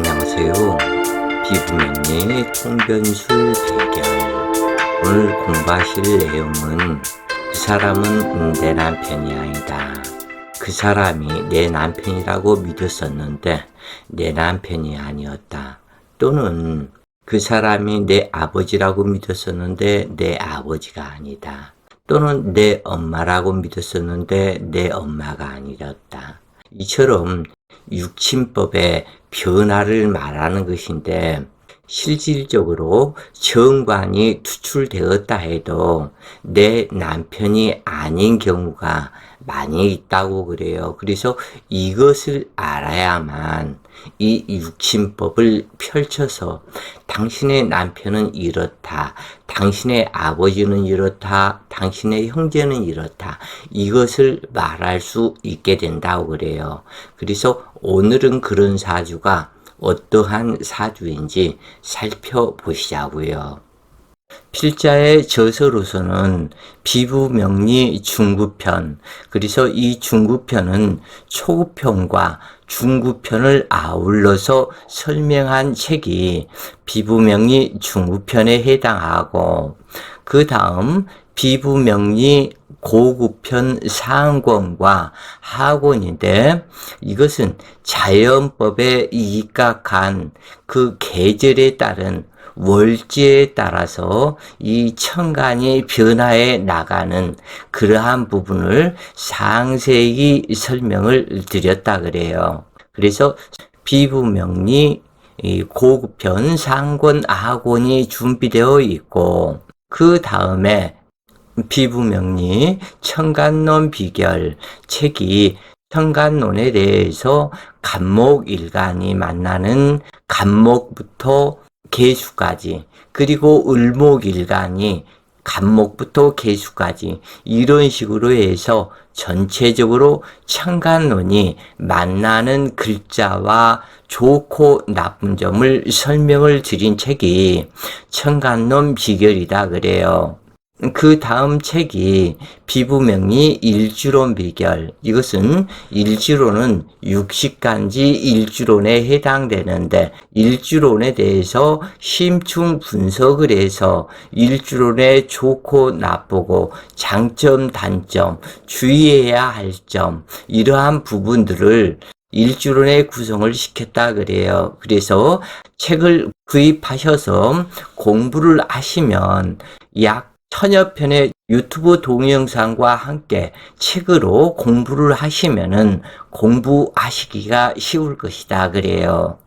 안녕하세요. 비구명리의 통변술 대결. 오늘 공부하실 내용은 그 사람은 내 남편이 아니다. 그 사람이 내 남편이라고 믿었었는데 내 남편이 아니었다. 또는 그 사람이 내 아버지라고 믿었었는데 내 아버지가 아니다. 또는 내 엄마라고 믿었었는데 내 엄마가 아니었다. 이처럼 육친법의 변화를 말하는 것인데 실질적으로 정관이 투출되었다 해도 내 남편이 아닌 경우가 많이 있다고 그래요. 그래서 이것을 알아야만 이 육친법을 펼쳐서 당신의 남편은 이렇다, 당신의 아버지는 이렇다, 당신의 형제는 이렇다, 이것을 말할 수 있게 된다고 그래요. 그래서 오늘은 그런 사주가 어떠한 사주인지 살펴보시자고요. 필자의 저서로서는 비부명리 중구편, 그래서 이 중구편은 초구편과 중구편을 아울러서 설명한 책이 비부명리 중구편에 해당하고, 그 다음 비부명리 고구편 상권과 하권인데, 이것은 자연법에 입각한 그 계절에 따른 월지에 따라서 이 천간이 변화해 나가는 그러한 부분을 상세히 설명을 드렸다 그래요. 그래서 비부명리 고구편 상권 하권이 준비되어 있고, 그 다음에 비부명리 천간론 비결 책이 천간론에 대해서 간목일간이 만나는 간목부터 계수까지, 그리고 을목일간이 간목부터 계수까지, 이런 식으로 해서 전체적으로 천간론이 만나는 글자와 좋고 나쁜 점을 설명을 드린 책이 천간론 비결이다 그래요. 그 다음 책이 비부명리 일주론 비결. 이것은 일주론은 육식간지 일주론에 해당되는데, 일주론에 대해서 심층 분석을 해서 일주론의 좋고 나쁘고 장점 단점, 주의해야 할 점, 이러한 부분들을 일주론에 구성을 시켰다 그래요. 그래서 책을 구입하셔서 공부를 하시면 약 1000여 편의 유튜브 동영상과 함께 책으로 공부를 하시면은 공부하시기가 쉬울 것이다 그래요.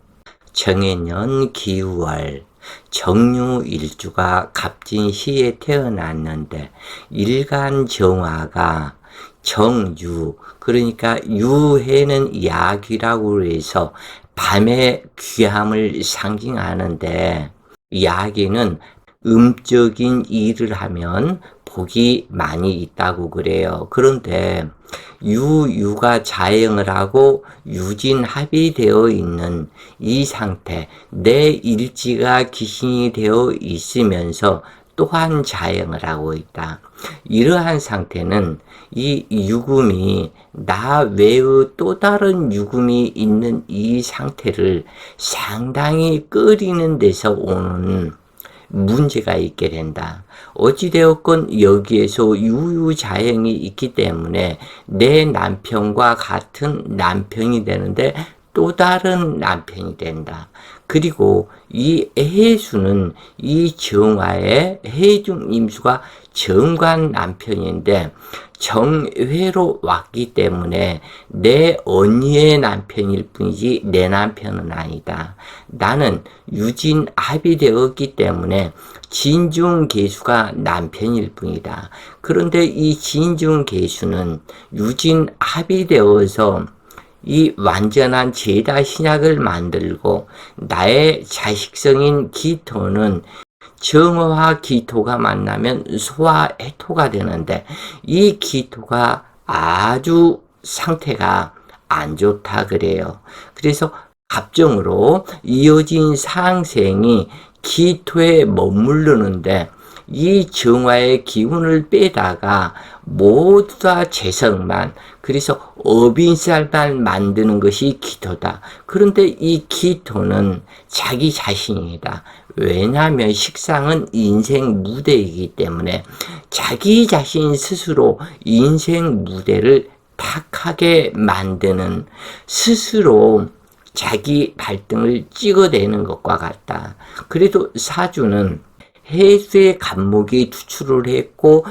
정해년 기우월 정유일주가 갑진시에 태어났는데 일간 정화가 정유, 그러니까 유해는 야귀라고 해서 밤의 귀함을 상징하는데, 야귀는 음적인 일을 하면 복이 많이 있다고 그래요. 그런데 유가 자행을 하고 유진합이 되어 있는 이 상태, 내 일지가 기신이 되어 있으면서 또한 자행을 하고 있다. 이러한 상태는 이 유금이 나 외의 또 다른 유금이 있는 이 상태를 상당히 끓이는 데서 오는 문제가 있게 된다. 어찌되었건 여기에서 유유자행이 있기 때문에 내 남편과 같은 남편이 되는데 또 다른 남편이 된다. 그리고 이 해수는 이 정화의 해중 임수가 정관 남편인데 정회로 왔기 때문에 내 언니의 남편일 뿐이지 내 남편은 아니다. 나는 유진합이 되었기 때문에 진중계수가 남편일 뿐이다. 그런데 이 진중계수는 유진합이 되어서 이 완전한 제다 신약을 만들고 나의 자식성인 기토는 정화와 기토가 만나면 소화해토가 되는데, 이 기토가 아주 상태가 안 좋다 그래요. 그래서 갑정으로 이어진 상생이 기토에 머무르는데, 이 정화의 기운을 빼다가 모두 다 재성만, 그래서 어빈살만 만드는 것이 기토다. 그런데 이 기토는 자기 자신이다. 왜냐하면 식상은 인생 무대이기 때문에 자기 자신 스스로 인생 무대를 탁하게 만드는, 스스로 자기 발등을 찍어내는 것과 같다. 그래도 사주는 해수의 간목이 투출을 했고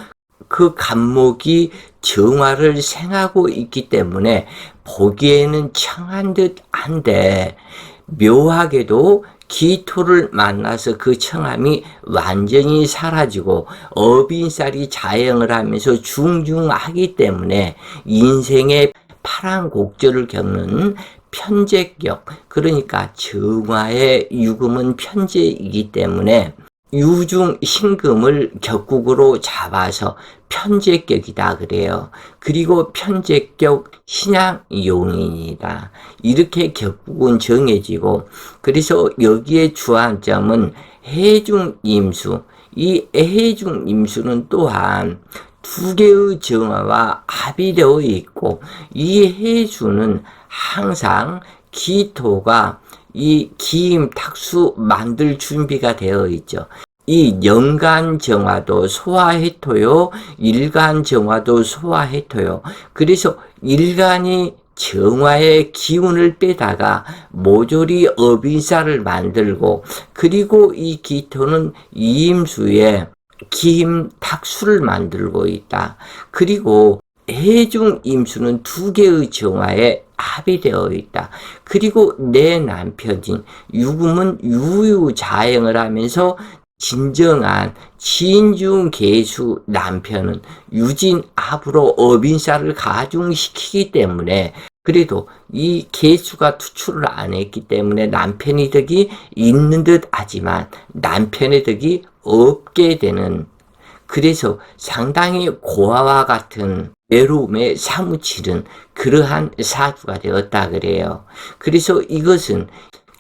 그 간목이 정화를 생하고 있기 때문에 보기에는 청한 듯 한데, 묘하게도 기토를 만나서 그 청함이 완전히 사라지고 어빈살이 자행을 하면서 중중하기 때문에 인생의 파란곡절을 겪는 편제격, 그러니까 정화의 유금은 편제이기 때문에 유중 신금을 격국으로 잡아서 편제격이다 그래요. 그리고 편제격 신양용인이다. 이렇게 격국은 정해지고, 그래서 여기에 주안점은 해중임수. 이 해중임수는 또한 두 개의 정화와 합의되어 있고, 이 해주는 항상 기토가 이 기임 탁수 만들 준비가 되어 있죠. 이 연간 정화도 소화해토요, 일간 정화도 소화해토요. 그래서 일간이 정화의 기운을 빼다가 모조리 어빈살을 만들고, 그리고 이 기토는 이임수에 기임 탁수를 만들고 있다. 그리고 해중 임수는 두 개의 정화에 합의되어 있다. 그리고 내 남편인 유금은 유유자행을 하면서 진정한 진중계수 남편은 유진압으로 어빈살을 가중시키기 때문에, 그래도 이 계수가 투출을 안 했기 때문에 남편의 덕이 있는 듯 하지만 남편의 덕이 없게 되는, 그래서 상당히 고아와 같은 외로움에 사무치는 그러한 사주가 되었다 그래요. 그래서 이것은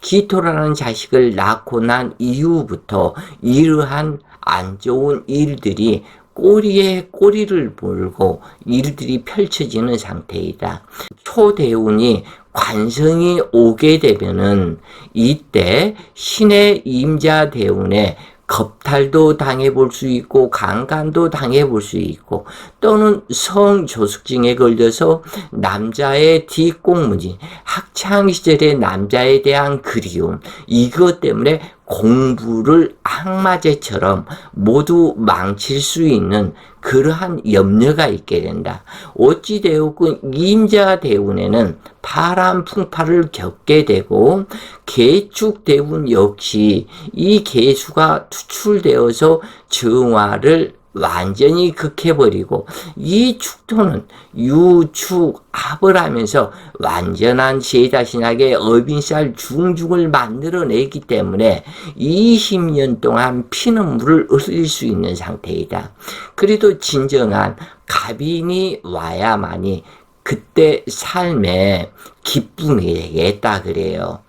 기토라는 자식을 낳고 난 이후부터 이러한 안 좋은 일들이 꼬리에 꼬리를 물고 일들이 펼쳐지는 상태이다. 초대운이 관성이 오게 되면은 이때 신의 임자 대운에 겁탈도 당해볼 수 있고 강간도 당해볼 수 있고, 또는 성조숙증에 걸려서 남자의 뒷공무지, 학창시절의 남자에 대한 그리움, 이것 때문에 공부를 악마제처럼 모두 망칠 수 있는 그러한 염려가 있게 된다. 어찌되었건 임자 대운에는 파란 풍파를 겪게 되고, 계축 대운 역시 이 계수가 투출되어서 정화를 완전히 극해버리고, 이 축토는 유축합을 하면서 완전한 제자신학의 어빈살 중중을 만들어내기 때문에 20년 동안 피눈물을 흘릴 수 있는 상태이다. 그래도 진정한 갑인이 와야만이 그때 삶에 기쁨이 되겠다 그래요.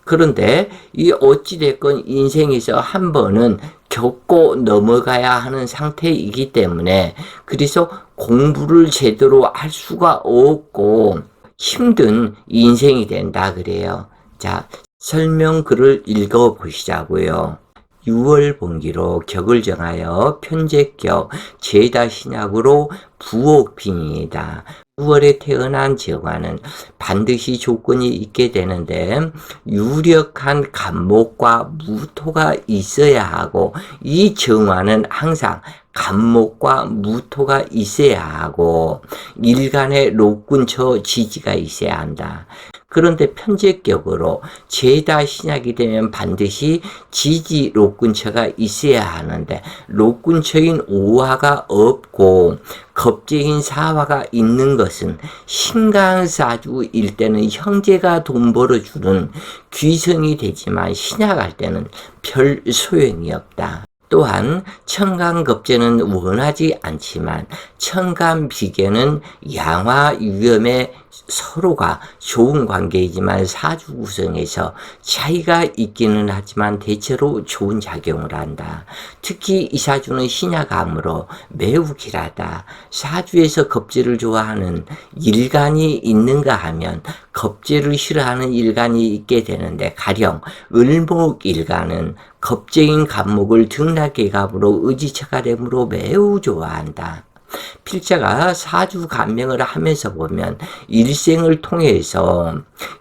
그런데 이 어찌됐건 인생에서 한 번은 겪고 넘어가야 하는 상태이기 때문에, 그래서 공부를 제대로 할 수가 없고 힘든 인생이 된다 그래요. 자, 설명글을 읽어보시자고요. 6월 분기로 격을 정하여 편제격 제다신약으로 부옥빈이다. 6월에 태어난 정화는 반드시 조건이 있게 되는데, 유력한 간목과 무토가 있어야 하고, 이 정화는 항상 간목과 무토가 있어야 하고 일간의 록군처 지지가 있어야 한다. 그런데 편제격으로 제다 신약이 되면 반드시 지지 록군처가 있어야 하는데, 록군처인 오화가 없고 겁재인 사화가 있는 것은 신강사주일 때는 형제가 돈 벌어주는 귀성이 되지만 신약할 때는 별 소용이 없다. 또한 청간겁재는 원하지 않지만 청간비계는 양화 위험에 서로가 좋은 관계이지만 사주 구성에서 차이가 있기는 하지만 대체로 좋은 작용을 한다. 특히 이 사주는 신약암으로 매우 길하다. 사주에서 겁재를 좋아하는 일간이 있는가 하면 겁재를 싫어하는 일간이 있게 되는데, 가령 을목일간은 겁재인 간목을 등락계갑으로 의지처가 되므로 매우 좋아한다. 필자가 사주 감명을 하면서 보면 일생을 통해서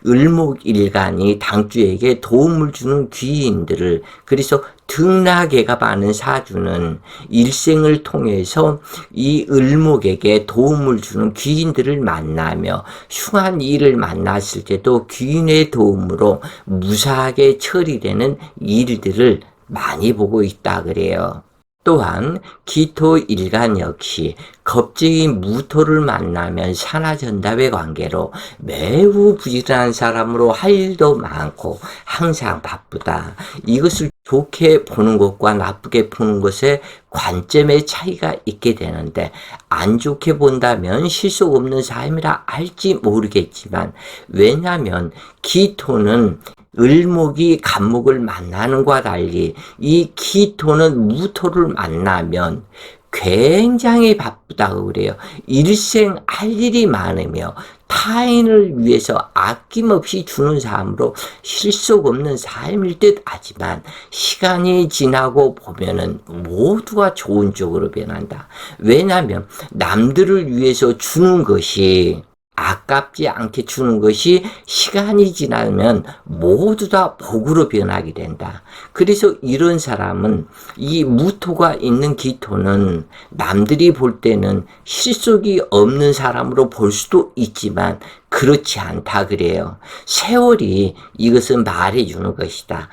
을목일간이 당주에게 도움을 주는 귀인들을, 그래서 등락계갑하는 사주는 일생을 통해서 이 을목에게 도움을 주는 귀인들을 만나며 흉한 일을 만났을 때도 귀인의 도움으로 무사하게 처리되는 일들을 많이 보고 있다 그래요. 또한 기토일간 역시 겁재인 무토를 만나면 산화전답의 관계로 매우 부지런한 사람으로 할 일도 많고 항상 바쁘다. 이것을 좋게 보는 것과 나쁘게 보는 것의 관점의 차이가 있게 되는데, 안 좋게 본다면 실속 없는 삶이라 할지 모르겠지만, 왜냐하면 기토는 을목이 간목을 만나는 것과 달리 이 기토는 무토를 만나면 굉장히 바쁘다고 그래요. 일생 할 일이 많으며 타인을 위해서 아낌없이 주는 삶으로 실속 없는 삶일 듯 하지만, 시간이 지나고 보면은 모두가 좋은 쪽으로 변한다. 왜냐하면 남들을 위해서 주는 것이 아깝지 않게 주는 것이 시간이 지나면 모두 다 복으로 변하게 된다. 그래서 이런 사람은, 이 무토가 있는 기토는 남들이 볼 때는 실속이 없는 사람으로 볼 수도 있지만 그렇지 않다 그래요. 세월이 이것은 말해주는 것이다.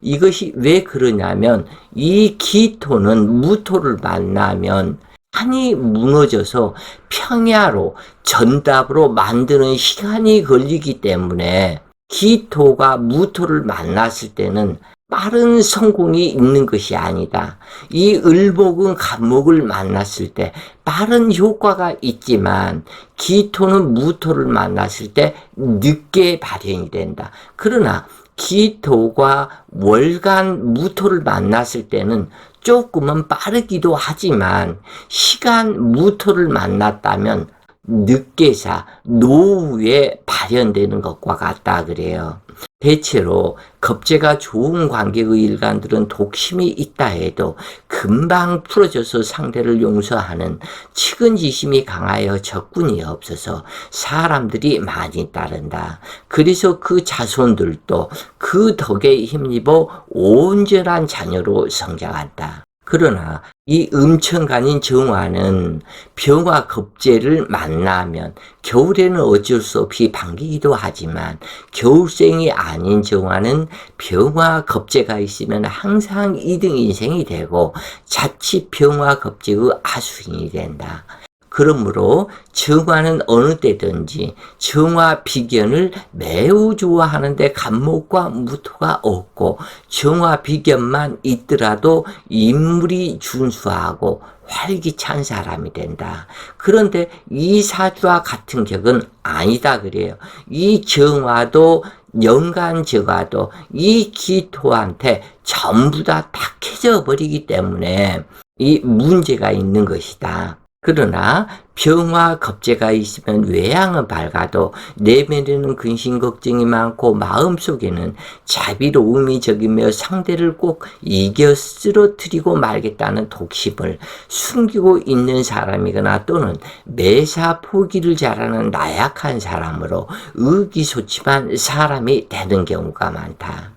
이것이 왜 그러냐면, 이 기토는 무토를 만나면 산이 무너져서 평야로 전답으로 만드는 시간이 걸리기 때문에 기토가 무토를 만났을 때는 빠른 성공이 있는 것이 아니다. 이 을목은 간목을 만났을 때 빠른 효과가 있지만 기토는 무토를 만났을 때 늦게 발현이 된다. 그러나 기토가 월간 무토를 만났을 때는 조금은 빠르기도 하지만, 시간 무토를 만났다면 늦게사 노후에 발현되는 것과 같다 그래요. 대체로 겁재가 좋은 관계의 일간들은 독심이 있다 해도 금방 풀어져서 상대를 용서하는 측은지심이 강하여 적군이 없어서 사람들이 많이 따른다. 그래서 그 자손들도 그 덕에 힘입어 온전한 자녀로 성장한다. 그러나 이 음천간인 정화는 병화 겁재를 만나면 겨울에는 어쩔 수 없이 반기기도 하지만, 겨울생이 아닌 정화는 병화 겁재가 있으면 항상 2등 인생이 되고 자칫 병화 겁재의 하수인이 된다. 그러므로 정화는 어느 때든지 정화 비견을 매우 좋아하는데 간목과 무토가 없고, 정화 비견만 있더라도 인물이 준수하고 활기찬 사람이 된다. 그런데 이 사주와 같은 격은 아니다 그래요. 이 정화도 연간 정화도 이 기토한테 전부 다 탁해져 버리기 때문에 이 문제가 있는 것이다. 그러나 병화 겁재가 있으면 외양은 밝아도 내면에는 근심 걱정이 많고 마음속에는 자비로움이 적이며 상대를 꼭 이겨 쓰러뜨리고 말겠다는 독심을 숨기고 있는 사람이거나, 또는 매사 포기를 잘하는 나약한 사람으로 의기소침한 사람이 되는 경우가 많다.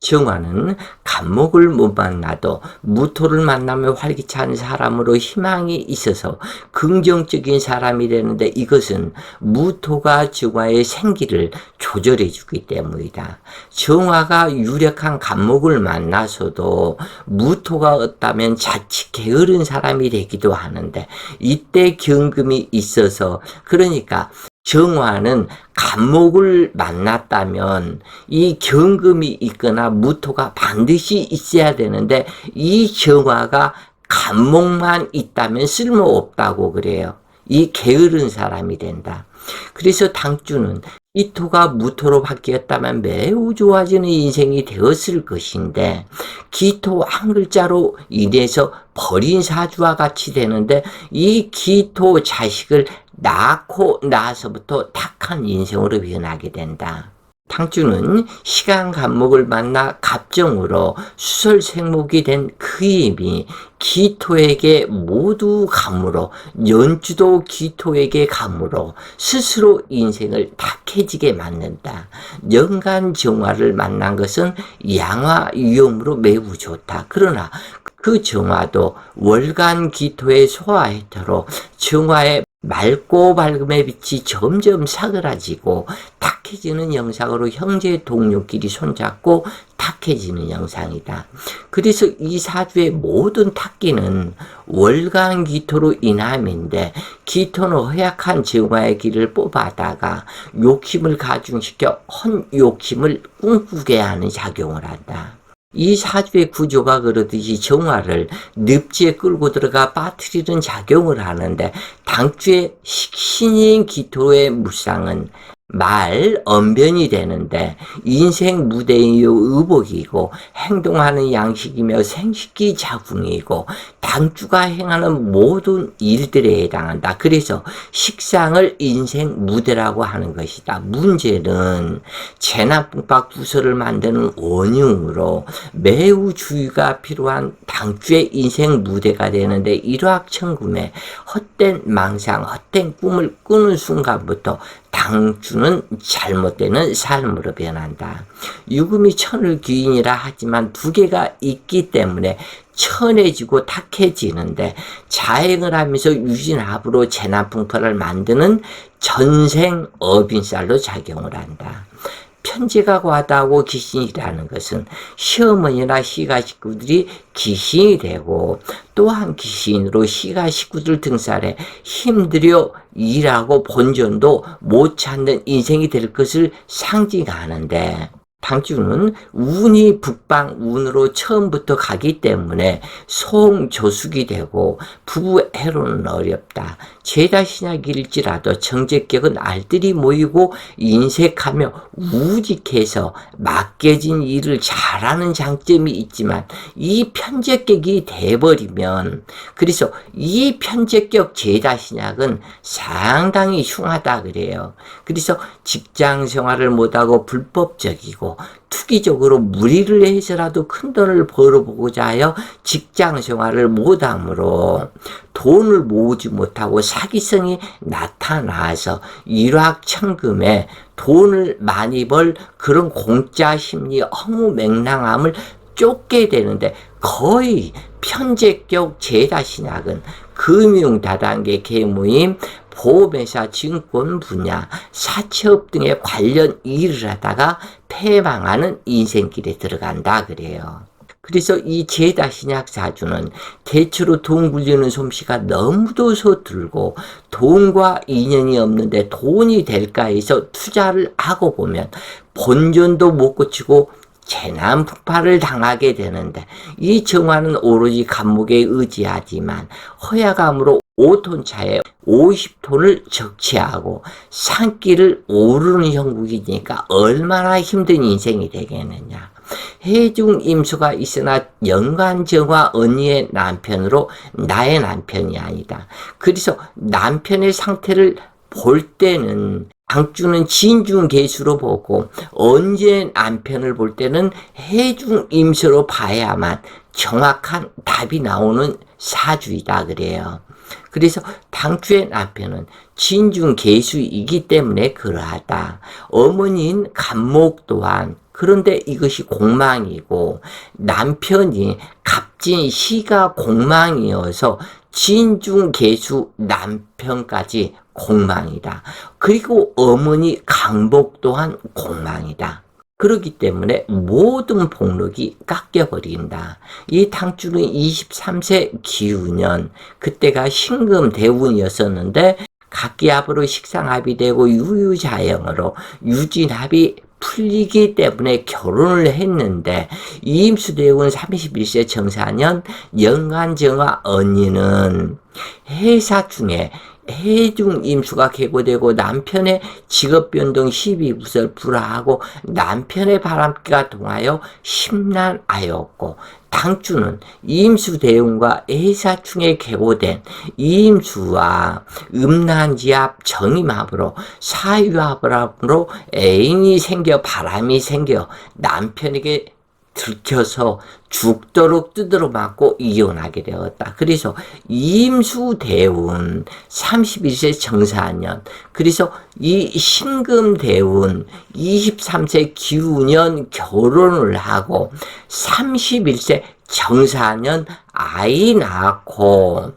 정화는 간목을 못 만나도 무토를 만나면 활기찬 사람으로 희망이 있어서 긍정적인 사람이 되는데, 이것은 무토가 정화의 생기를 조절해 주기 때문이다. 정화가 유력한 간목을 만나서도 무토가 없다면 자칫 게으른 사람이 되기도 하는데, 이때 경금이 있어서, 그러니까 정화는 간목을 만났다면 이 경금이 있거나 무토가 반드시 있어야 되는데, 이 정화가 간목만 있다면 쓸모없다고 그래요. 이 게으른 사람이 된다. 그래서 당주는 기토가 무토로 바뀌었다면 매우 좋아지는 인생이 되었을 것인데 기토 한 글자로 인해서 버린 사주와 같이 되는데 이 기토 자식을 낳고 나서부터 탁한 인생으로 변하게 된다. 당주는 시간 간목을 만나 갑정으로 수설생목이 된 그 힘이 기토에게 모두 감으로 연주도 기토에게 감으로 스스로 인생을 탁해지게 만든다. 연간 정화를 만난 것은 양화 위험으로 매우 좋다. 그러나 그 정화도 월간 기토의 소화해터로 정화의 맑고 밝음의 빛이 점점 사그라지고 탁해지는 영상으로 형제 동료끼리 손잡고 탁해지는 영상이다. 그래서 이 사주의 모든 탁기는 월간 기토로 인함인데 기토는 허약한 정화의 길을 뽑아다가 욕심을 가중시켜 헌 욕심을 꿈꾸게 하는 작용을 한다. 이 사주의 구조가 그러듯이 정화를 늪지에 끌고 들어가 빠뜨리는 작용을 하는데 당주의 식신인 기토의 물상은 말 언변이 되는데 인생 무대의 의복이고 행동하는 양식이며 생식기 자궁이고 당주가 행하는 모든 일들에 해당한다. 그래서 식상을 인생 무대라고 하는 것이다. 문제는 재난풍박 부서를 만드는 원흉으로 매우 주의가 필요한 당주의 인생 무대가 되는데 일확천금에 헛된 망상, 헛된 꿈을 꾸는 순간부터 당주는 잘못되는 삶으로 변한다. 유금이 천을 귀인이라 하지만 두 개가 있기 때문에 천해지고 탁해지는데 자행을 하면서 유진합으로 재난풍파를 만드는 전생 어빈살로 작용을 한다. 편제가 과다하고 귀신이라는 것은 시어머니나 시가 식구들이 귀신이 되고 또한 귀신으로 시가 식구들 등살에 힘들여 일하고 본전도 못 찾는 인생이 될 것을 상징하는데 당주는 운이 북방 운으로 처음부터 가기 때문에 송조숙이 되고 부부 해로는 어렵다. 죄다 신약일지라도 정제격은 알들이 모이고 인색하며 우직해서 맡겨진 일을 잘하는 장점이 있지만 이 편제격이 돼버리면 그래서 이 편제격 죄다 신약은 상당히 흉하다 그래요. 그래서 직장 생활을 못하고 불법적이고 투기적으로 무리를 해서라도 큰 돈을 벌어보고자 하여 직장 생활을 못하므로 돈을 모으지 못하고 사기성이 나타나서 일확천금에 돈을 많이 벌 그런 공짜 심리 허무맹랑함을 쫓게 되는데 거의 편제격 죄다 신약은 금융 다단계 계모임 보험회사 증권 분야 사채업 등의 관련 일을 하다가 패망하는 인생길에 들어간다 그래요. 그래서 이 죄다 신약 사주는 대체로 돈 굴리는 솜씨가 너무도 서툴고 돈과 인연이 없는데 돈이 될까 해서 투자를 하고 보면 본전도 못 고치고 재난 폭발을 당하게 되는데 이 정화는 오로지 간목에 의지하지만 허약함으로 5톤 차에 50톤을 적치하고 산길을 오르는 형국이니까 얼마나 힘든 인생이 되겠느냐. 해중 임수가 있으나 연간정화 언니의 남편으로 나의 남편이 아니다. 그래서 남편의 상태를 볼 때는 당주는 진중계수로 보고 언제 남편을 볼 때는 해중임수로 봐야만 정확한 답이 나오는 사주이다 그래요. 그래서 당주의 남편은 진중계수이기 때문에 그러하다. 어머니인 간목 또한 그런데 이것이 공망이고 남편이 갑진 시가 공망이어서 진중계수 남편까지 공망이다. 그리고 어머니 강복 또한 공망이다. 그렇기 때문에 모든 복록이 깎여버린다. 이 당주는 23세 기우년, 그때가 신금 대운이었었는데 각기합으로 식상합이 되고 유유자형으로 유진합이 풀리기 때문에 결혼을 했는데 이임수대운 31세 정사년 연간정화 언니는 해사 중에 해중 임수가 개고되고 남편의 직업 변동 12부설 불화하고 남편의 바람기가 동하여 심란하였고 당주는 임수 대운과 해사충에 개고된 임수와 음란지합 정임합으로 사유합으로 애인이 생겨 바람이 생겨 남편에게 들켜서 죽도록 두드러 맞고 이혼하게 되었다. 그래서 임수대운 31세 정사년, 그래서 이 신금대운 23세 기우년 결혼을 하고 31세 정사년 아이 낳고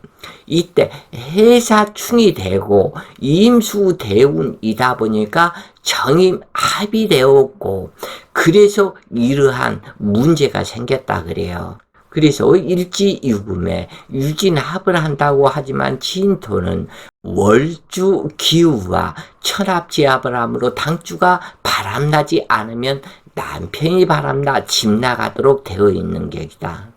이때 해사충이 되고 임수대운이다 보니까 정임합이 되었고 그래서 이러한 문제가 생겼다 그래요. 그래서 일지유금에 유진합을 한다고 하지만 진토는 월주 기우와 천합지합을 하므로 당주가 바람나지 않으면 남편이 바람나 집 나가도록 되어 있는 격이다.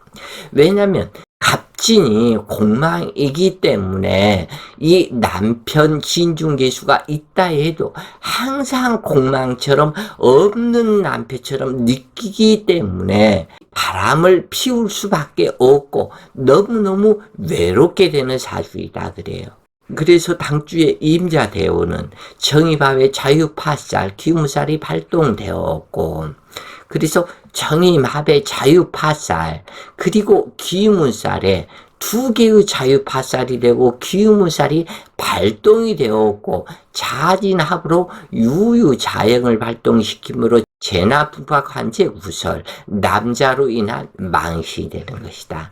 왜냐하면 갑진이 공망이기 때문에 이 남편 진중개수가 있다 해도 항상 공망처럼 없는 남편처럼 느끼기 때문에 바람을 피울 수밖에 없고 너무너무 외롭게 되는 사주이다 그래요. 그래서 당주의 임자대운은 정의밥의 자유파살, 기무살이 발동되었고 그래서 정의합의 자유파살 그리고 기무살에 두 개의 자유파살이 되고 기무살이 발동이 되었고 자진합으로 유유자영을 발동시키므로 재나부박 환제 우설 남자로 인한 망신이 되는 것이다.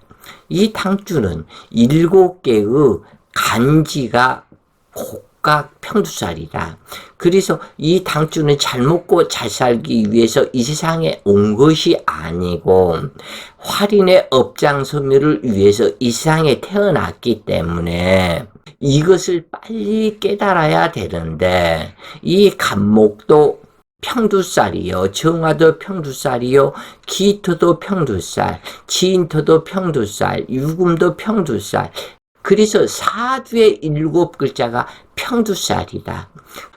이 당주는 7개의 간지가 곡각 평두살이다. 그래서 이 당주는 잘 먹고 잘 살기 위해서 이 세상에 온 것이 아니고 활인의 업장소멸을 위해서 이 세상에 태어났기 때문에 이것을 빨리 깨달아야 되는데 이 간목도 평두살이요, 정화도 평두살이요, 기토도 평두살, 진토도 평두살, 유금도 평두살. 그래서 사주의 7글자가 평두살이다.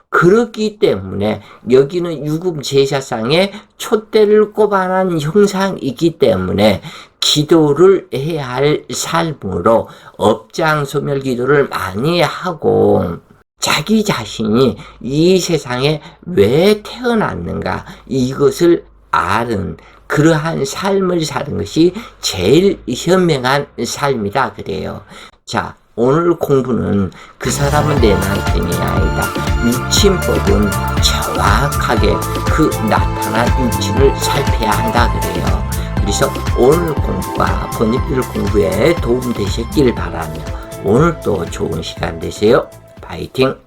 그렇기 때문에 여기는 유금 제사상에 촛대를 꼽아놓은 형상이기 때문에 기도를 해야 할 삶으로 업장소멸 기도를 많이 하고 자기 자신이 이 세상에 왜 태어났는가 이것을 아는 그러한 삶을 사는 것이 제일 현명한 삶이다 그래요. 자, 오늘 공부는 그 사람은 내 남편이 아니다. 육친법은 정확하게 그 나타난 육친을 살펴야 한다 그래요. 그래서 오늘 공부가 본인들 공부에 도움 되셨길 바라며 오늘 또 좋은 시간 되세요. 파이팅!